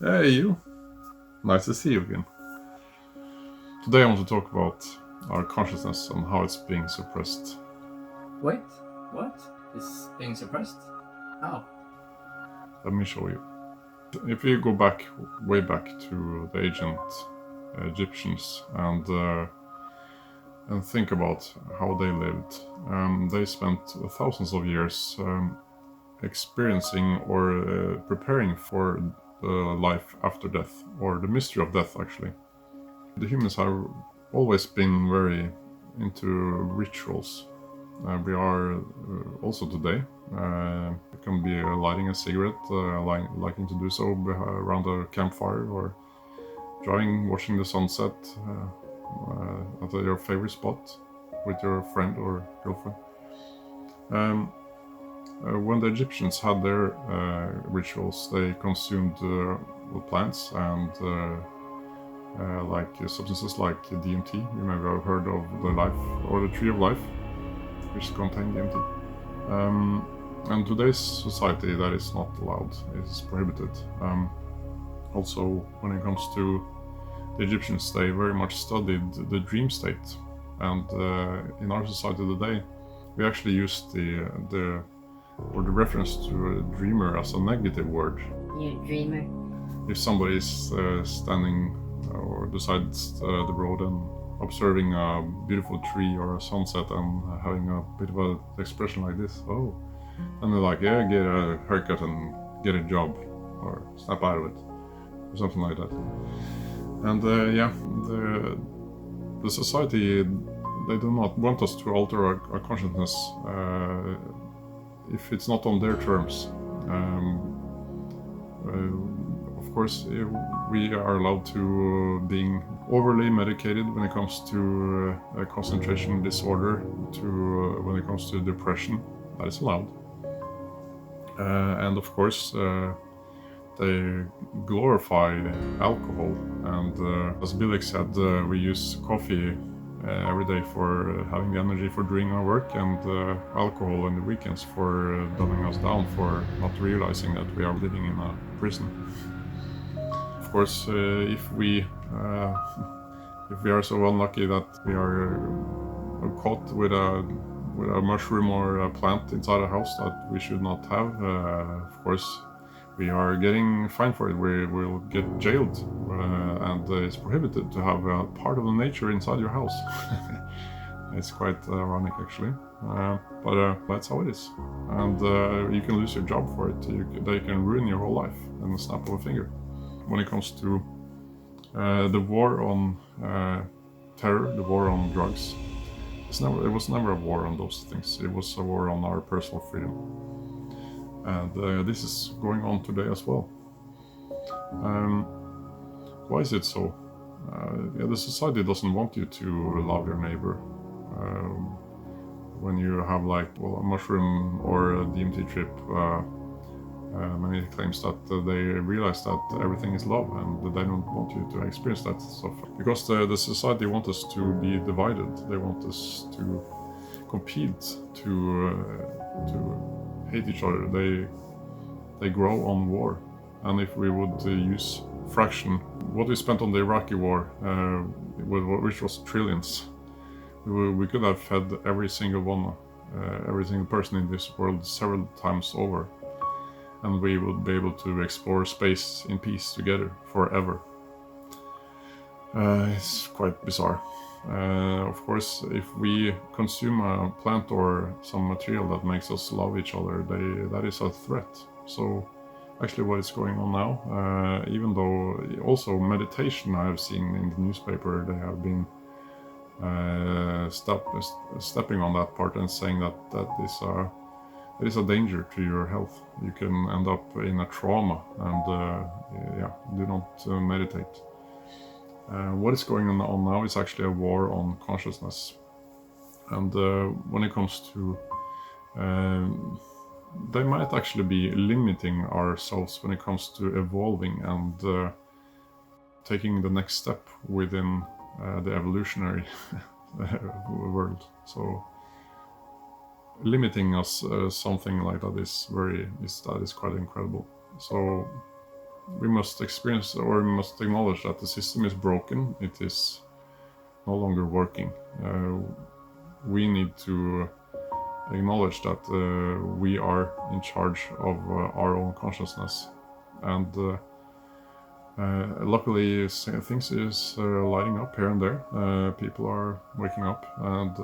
Hey, you. Nice to see you again. Today I want to talk about our consciousness and how it's being suppressed. Wait, what? Is being suppressed? How? Let me show you. If you go back, way back to the ancient Egyptians and think about how they lived, they spent thousands of years experiencing or preparing for life after death, or the mystery of death, actually. The humans have always been very into rituals. We are also today. It can be lighting a cigarette, liking to do so around a campfire, or watching the sunset at your favorite spot with your friend or girlfriend. When the Egyptians had their rituals, they consumed plants and like substances like DMT. You may have heard of the life or the tree of life, which contain DMT. And today's society, that is not allowed; it is prohibited. Also, when it comes to the Egyptians, they very much studied the dream state, and in our society today, we actually use the reference to a dreamer as a negative word. You dreamer. If somebody is standing or besides the road and observing a beautiful tree or a sunset and having a bit of an expression like this, oh, and they're like, yeah, get a haircut and get a job, or snap out of it, or something like that. And yeah, the society, they do not want us to alter our consciousness if it's not on their terms. Of course, we are allowed to being overly medicated when it comes to concentration disorder, to when it comes to depression. That is allowed. And of course, they glorify alcohol. And as Bilek said, we use coffee every day for having the energy for doing our work, and alcohol on the weekends for dumbing us down, for not realizing that we are living in a prison. Of course, if we are so unlucky that we are caught with a mushroom or a plant inside a house that we should not have, of course, we are getting fined for it. We will get jailed, and it's prohibited to have a part of the nature inside your house. It's quite ironic, actually, but that's how it is. And you can lose your job for it. They can ruin your whole life in the snap of a finger. When it comes to the war on terror, the war on drugs, it was never a war on those things. It was a war on our personal freedom. And this is going on today as well. Why is it so? Yeah, the society doesn't want you to love your neighbor. When you have a mushroom or a DMT trip, many claims that they realize that everything is love, and they don't want you to experience that stuff. Because the society wants us to be divided. They want us to compete, to hate each other. They grow on war. And if we would use fraction what we spent on the Iraqi war, which was trillions, we could have fed every single person in this world several times over, and we would be able to explore space in peace together forever. It's quite bizarre. Of course, if we consume a plant or some material that makes us love each other, that is a threat. So actually what is going on now, even though also meditation, I have seen in the newspaper, they have been stepping on that part and saying that is a danger to your health. You can end up in a trauma, and do not meditate. What is going on now is actually a war on consciousness. And when it comes to they might actually be limiting ourselves when it comes to evolving and taking the next step within the evolutionary world. So limiting us something like that is quite incredible. So we must experience, or we must acknowledge that the system is broken. It is no longer working. We need to acknowledge that we are in charge of our own consciousness, and luckily things is lighting up here and there. People are waking up, and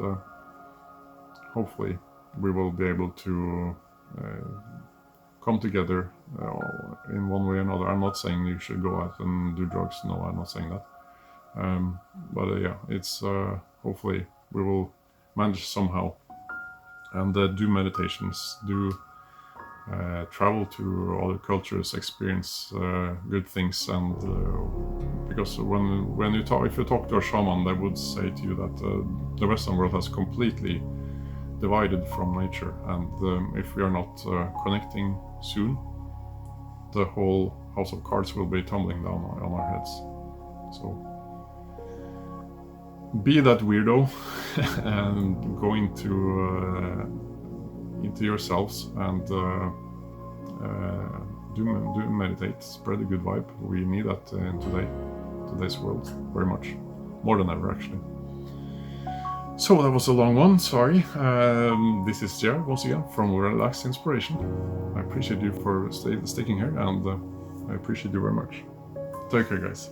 hopefully we will be able to come together in one way or another. I'm not saying you should go out and do drugs. No, I'm not saying that. But yeah, it's hopefully we will manage somehow, and do meditations, do travel to other cultures, experience good things, and because when you talk, if you talk to a shaman, they would say to you that the Western world has completely divided from nature, and if we are not connecting soon, the whole house of cards will be tumbling down on our heads. So be that weirdo and go into yourselves and do meditate, spread a good vibe. We need that in today's world very much, more than ever actually. So that was a long one, sorry. This is Jared once again from Relaxed Inspiration. I appreciate you for sticking here, and I appreciate you very much. Take care, guys.